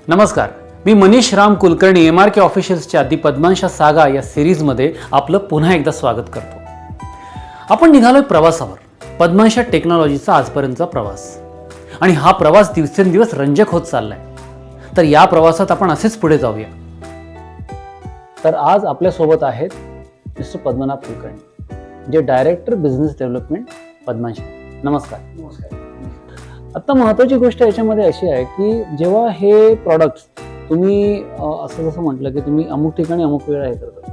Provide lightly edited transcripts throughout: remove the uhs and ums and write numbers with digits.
नमस्कार, मी मनीष राम कुलकर्णी MRK ऑफिशियल्सच्या दी पद्मांशा सागा या सिरीजमध्ये आपलं पुन्हा एकदा स्वागत करतो. आपण निघालोय प्रवासावर. पद्मांशा टेक्नॉलॉजीचा आजपर्यंतचा प्रवास आणि हा प्रवास दिवसेंदिवस रंजक होत चाललाय. तर या प्रवासात आपण असेच पुढे जाऊया. तर आज आपल्यासोबत आहेत मिस्टर पद्मनाभ कुलकर्णी, जे डायरेक्टर बिझनेस डेव्हलपमेंट पद्मांशा. नमस्कार. नमस्कार. आता महत्त्वाची गोष्ट याच्यामध्ये अशी आहे की जेव्हा हे प्रॉडक्ट्स तुम्ही असं जसं म्हटलं की तुम्ही अमुक ठिकाणी अमुक वेळा हे करता,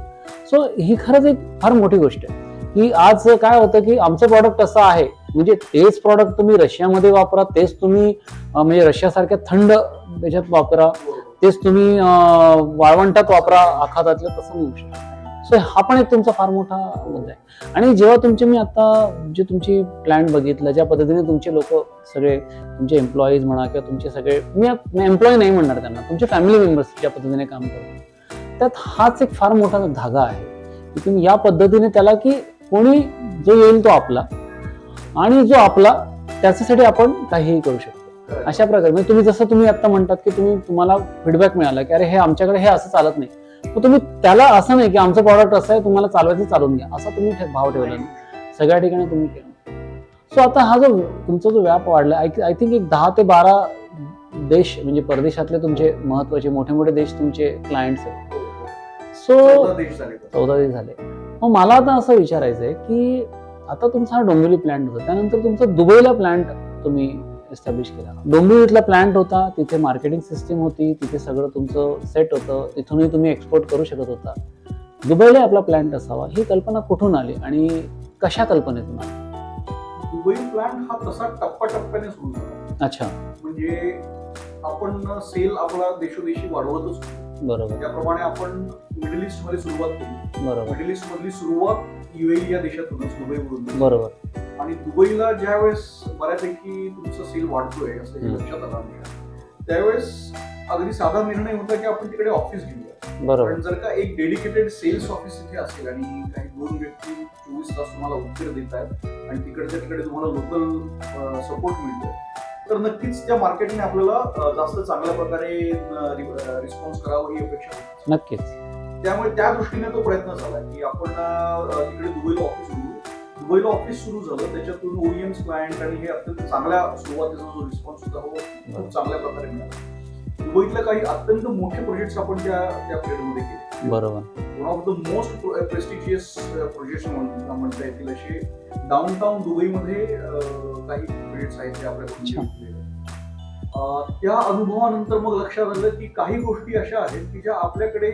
सो ही खरंच एक फार मोठी गोष्ट आहे की आज काय होतं की आमचं प्रॉडक्ट असं आहे, म्हणजे तेच प्रॉडक्ट तुम्ही रशियामध्ये वापरा, तेच तुम्ही म्हणजे रशियासारख्या थंड देशात वापरा, तेच तुम्ही वाळवंटात वापरा, आखातातलं तसं नाही होऊ शकत. सो हा पण एक तुमचा फार मोठा मुद्दा आहे. आणि जेव्हा मी आता जे तुमची प्लॅन बघितलं, ज्या पद्धतीने तुमचे लोक सगळे तुमचे एम्प्लॉईज म्हणा किंवा तुमचे सगळे, मी एम्प्लॉई नाही म्हणणार त्यांना, तुमचे फॅमिली मेंबर्स ज्या पद्धतीने काम करतात, त्यात हाच एक फार मोठा धागा आहे की तुम्ही या पद्धतीने त्याला की कोणी जो येईल तो आपला आणि जो आपला त्याच्यासाठी आपण काहीही करू शकतो. अशा प्रकारे म्हणजे तुम्ही आता म्हणतात की तुम्हाला फीडबॅक मिळाला की अरे हे आमच्याकडे हे असं चालत नाही, मग तुम्ही त्याला असं नाही की आमचं प्रॉडक्ट असं आहे, तुम्हाला चालवायचं चालवून घ्या असा तुम्ही भाव ठेवला नाही, सगळ्या ठिकाणी तुम्ही केलं. सो आता हा जो तुमचा जो व्याप वाढला, आय थिंक एक 10 ते 12 देश म्हणजे परदेशातले तुमचे महत्वाचे मोठे मोठे देश तुमचे क्लायंट्स आहेत. सो 14 देश झाले. मग मला आता असं विचारायचं आहे की आता तुमचा हा डोंबिवली प्लॅन्ट होता, त्यानंतर तुमचा दुबईला प्लॅन्ट तुम्ही एस्टॅब्लिश केला. डोंबिवलीतला प्लॅन्ट होता, तिथे मार्केटिंग सिस्टीम होती, तिथे सगळं तुमचं सेट होतं, तिथूनही तुम्ही एक्सपोर्ट करू शकत होता. दुबईला आपला प्लॅन्ट असावा ही कल्पना कुठून आली आणि कशा कल्पनेतून आली? दुबई प्लॅन हा तसा टप्प्याटप्प्याने सुरू झाला. अच्छा. म्हणजे आपण सेल आपला देशोदेशी वाढवतच होतो. बरोबर. त्याप्रमाणे आपण मिडल ईस्ट मध्ये सुरुवात केली. बरोबर. मिडल ईस्ट मधली सुरुवात UAE या देशातूनच, दुबईवरून. बरोबर. आणि दुबईला ज्यावेळेस बऱ्यापैकी तुमचं सेल वाढतोय असं हे लक्षात आलं आमच्या, त्यावेळेस अगदी साधा निर्णय होता की आपण तिकडे ऑफिस घेऊया. बरोबर. पण जर का एक डेडिकेटेड सेल्स ऑफिस तिथे असेल आणि काही 2 व्यक्ती 24 तास तुम्हाला उत्तर देत आहेत आणि तिकडे तुम्हाला लोकल सपोर्ट मिळतोय, तर नक्कीच त्या मार्केटने आपल्याला जास्त चांगल्या प्रकारे रिस्पॉन्स करावा ही अपेक्षा होती. नक्कीच. त्यामुळे त्या दृष्टीने तो प्रयत्न झाला की आपण तिकडे दुबईला ऑफिस सुरू झालं. त्याच्यातून OEMs क्लायंट आणि हे अत्यंत चांगल्या सुरुवातीचा जो रिस्पॉन्स होता खूप चांगल्या प्रकारे मिळाला. दुबईतले काही अत्यंत मोठे प्रोजेक्ट्स आपण त्या पिरियडमध्ये केले. बरोबर. One of the most prestigious projects म्हणता येतील असे डाऊनटाऊन दुबईमध्ये काही प्रोजेक्ट्स आहेत ते आपल्याकडे. त्या अनुभवानंतर मग लक्षात आलं की काही गोष्टी अशा आहेत की ज्या आपल्याकडे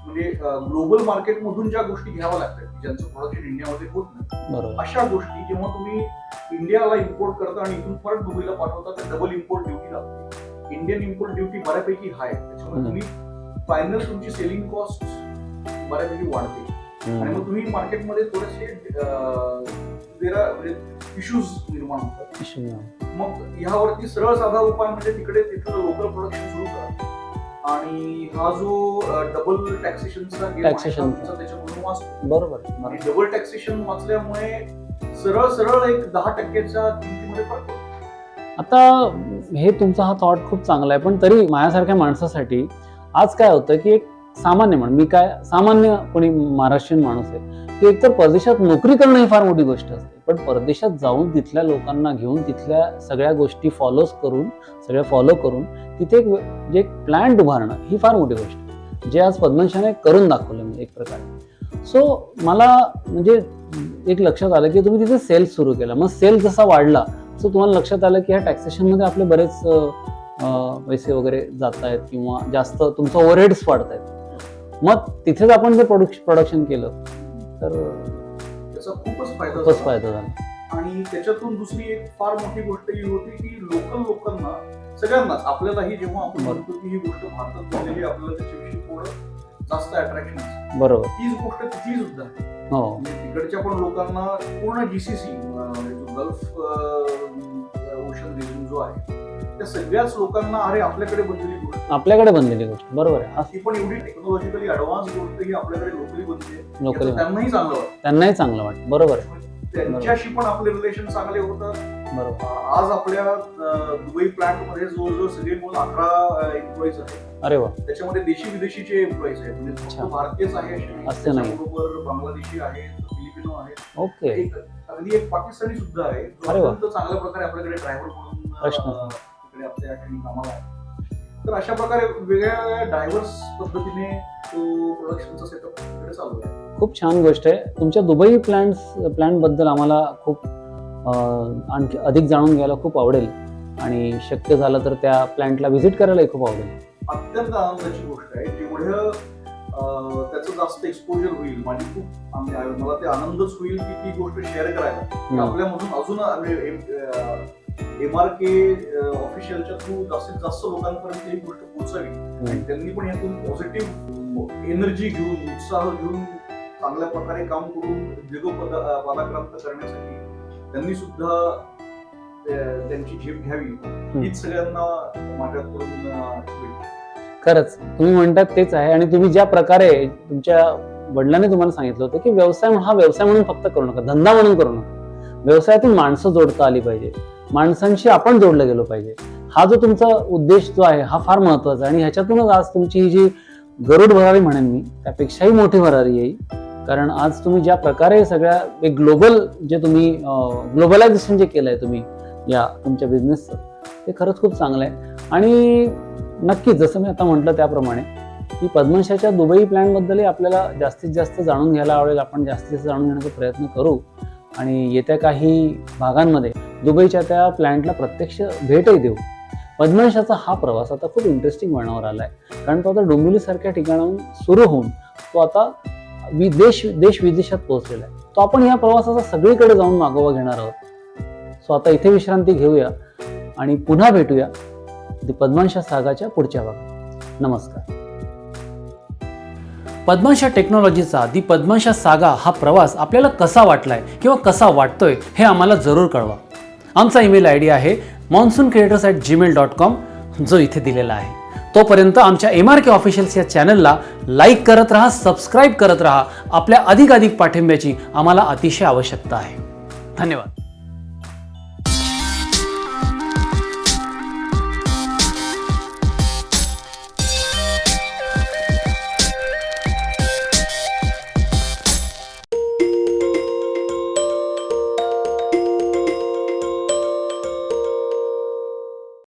म्हणजे ग्लोबल मार्केटमधून ज्या गोष्टी घ्याव्या लागतात, ज्यांचं प्रोडक्शन इंडियामध्ये होत नाही, अशा गोष्टी जेव्हा तुम्ही इंडियाला इम्पोर्ट करता आणि इथून परत दुबईला पाठवता तर डबल इम्पोर्ट ड्युटी लागते. इंडियन इम्पोर्ट ड्युटी बऱ्यापैकी हाय, त्याच्यामुळे तुम्ही फायनल तुमची सेलिंग कॉस्ट बऱ्यापैकी वाढते आणि मग तुम्ही मार्केटमध्ये थोडेसे इश्यूज निर्माण होतात. मग ह्यावरती सरळ साधा उपाय म्हणजे तिथलं लोकल प्रोडक्शन सुरू करा आणि हा जो डबल टॅक्सेशनचा त्याच्यामधून वाचतो. बरोबर. आणि डबल टॅक्सेशन वाचल्यामुळे सरळ एक 10% किमतीमध्ये फरक पडतो. आता हे तुमचा हा थॉट खूप चांगला आहे, पण तरी माझ्यासारख्या माणसासाठी आज काय होतं की एक सामान्य कोणी महाराष्ट्रीयन माणूस आहे की एकतर परदेशात नोकरी करणं ही फार मोठी गोष्ट असते, पण परदेशात जाऊन तिथल्या लोकांना घेऊन तिथल्या सगळ्या गोष्टी फॉलो करून तिथे एक प्लॅन्ट उभारणं ही फार मोठी गोष्ट आहे, जे आज पद्मांशाने करून दाखवलं म्हणजे एक प्रकारे. सो मला म्हणजे एक लक्षात आलं की तुम्ही तिथे सेल्स सुरू केला. मग सेल जसा वाढला सो तुम्हाला लक्षात आलं की ह्या टॅक्सेशनमध्ये आपले बरेच पैसे वगैरे जात आहेत किंवा जास्त तुमचं ओव्हरहेड्स वाढत आहेत. मग तिथेच आपण जर प्रोडक्शन केलं तर त्याचा खूपच फायदा झाला. आणि त्याच्यातून दुसरी एक फार मोठी गोष्ट ही होती की लोकल लोकांना सगळ्यांनाच आपल्यालाही जेव्हा आपण म्हणतो की ही गोष्ट भारतात झालेली आपल्याला त्याच्याविषयी थोडं जास्त अट्रॅक्शन. बरोबर. तीच गोष्ट तिथली सुद्धा आहे. तिकडच्या पण लोकांना पूर्ण GCC गल्फ ओशन रिजन जो आहे त्या सगळ्याच लोकांना अरे आपल्याकडे बनलेली गोष्ट बरोबर आहे. ती पण एवढी टेक्नॉलॉजिकली ऍडव्हान्स गोष्ट ही आपल्याकडे लोकली बनते, त्यांनाही चांगलं वाटतं. बरोबर आहे. त्यांच्याशी पण आपले रिलेशन चांगले होतात. बरोबर. आज आपल्या दुबई प्लांट मध्ये जवळजवळ सगळे मिळून 11 एम्प्लॉईज आहेत. अरे वा. त्याच्यामध्ये देशी विदेशीचे एम्प्लॉईज आहेत, म्हणजे फक्त अच्छा. भारतीयच आहे असे नाही. असं नाही. त्याच्याबरोबर बांगलादेशी आहेत, फिलिपिनो आहेत, ओके. अगदी एक पाकिस्तानी सुद्धा आहे, जो अरे वा. अत्यंत चांगल्या प्रकारे आपल्याकडे ड्रायव्हर म्हणून प्रश्न. तिकडे आपल्या ठिकाणी कामाला आहे. तर अशा प्रकारे वेगवेगळ्या डायव्हर्स पद्धतीने तो प्रोडक्शनचा सेटअप तिकडे चालू आहे. खूप छान गोष्ट आहे. तुमच्या दुबई प्लॅन बद्दल आम्हाला खूप आणखी अधिक जाणून घ्यायला खूप आवडेल आणि शक्य झालं तर त्या प्लॅन्टला व्हिजिट करायलाही खूप आवडेल. अत्यंत आनंदाची गोष्ट आहे. जेवढं त्याचं जास्त एक्सपोजर होईल, माझी खूप मला ते आनंदच होईल की ती गोष्ट शेअर करायला. आपल्यामधून अजून MRK ऑफिशियलच्या थ्रू जास्तीत जास्त लोकांपर्यंत ही गोष्ट पोहोचावी आणि त्यांनी पण यातून पॉझिटिव्ह एनर्जी घेऊन, उत्साह घेऊन चांगल्या प्रकारे काम करून जगपदाक्रांत करण्यासाठी त्यांनी सुद्धा त्यांची झेप घ्यावी, हीच सगळ्यांना माझ्याकडून शुभेच्छा. खरंच तुम्ही म्हणतात तेच आहे. आणि तुम्ही ज्या प्रकारे तुमच्या वडिलांनी तुम्हाला सांगितलं होतं की व्यवसाय हा व्यवसाय म्हणून फक्त करू नका, धंदा म्हणून करू नका, व्यवसायातून माणसं जोडता आली पाहिजे, माणसांशी आपण जोडलं गेलो पाहिजे, हा जो तुमचा उद्देश जो आहे हा फार महत्वाचा आहे. आणि ह्याच्यातूनच आज तुमची ही जी गरुड भरारी म्हणेन मी, त्यापेक्षाही मोठी भरारी येईल. कारण आज तुम्ही ज्या प्रकारे सगळ्या एक ग्लोबल जे तुम्ही ग्लोबलायझेशन जे केलंय तुम्ही या तुमच्या बिझनेसचं, ते खरंच खूप चांगलं आहे. आणि नक्कीच जसं मी आता म्हटलं त्याप्रमाणे की पद्मशाच्या दुबई प्लॅनबद्दलही आपल्याला जास्तीत जास्त जाणून घ्यायला आवडेल. आपण जास्तीत जास्त जाणून घेण्याचा प्रयत्न करू आणि येत्या काही भागांमध्ये दुबईच्या त्या प्लॅन्टला प्रत्यक्ष भेटही देऊ. पद्मशाचा हा प्रवास आता खूप इंटरेस्टिंग वळणावर आला आहे, कारण तो आता डोंबिवलीसारख्या ठिकाणाहून सुरू होऊन तो आता देश विदेशात पोहोचलेला आहे. तो आपण या प्रवासाचा सगळीकडे जाऊन मागोवा घेणार आहोत. सो आता इथे विश्रांती घेऊया आणि पुन्हा भेटूया दी पद्माशा सागाच्या पुढच्या भागात. नमस्कार. पद्माशा टेक्नॉलॉजीचा दी पद्माशा सागा हा प्रवास आपल्याला कसा वाटलाय किंवा कसा वाटतोय हे आम्हाला जरूर कळवा. आमचा ईमेल ID आहे monsoonCreators@gmail.com, जो इथे दिलेला आहे. तोपर्यंत आमच्या MRK ऑफिशियल्स या चॅनलला लाईक करत राहा, सबस्क्राईब करत राहा. आपल्या अधिकाधिक पाठिंब्याची आम्हाला अतिशय आवश्यकता आहे. धन्यवाद.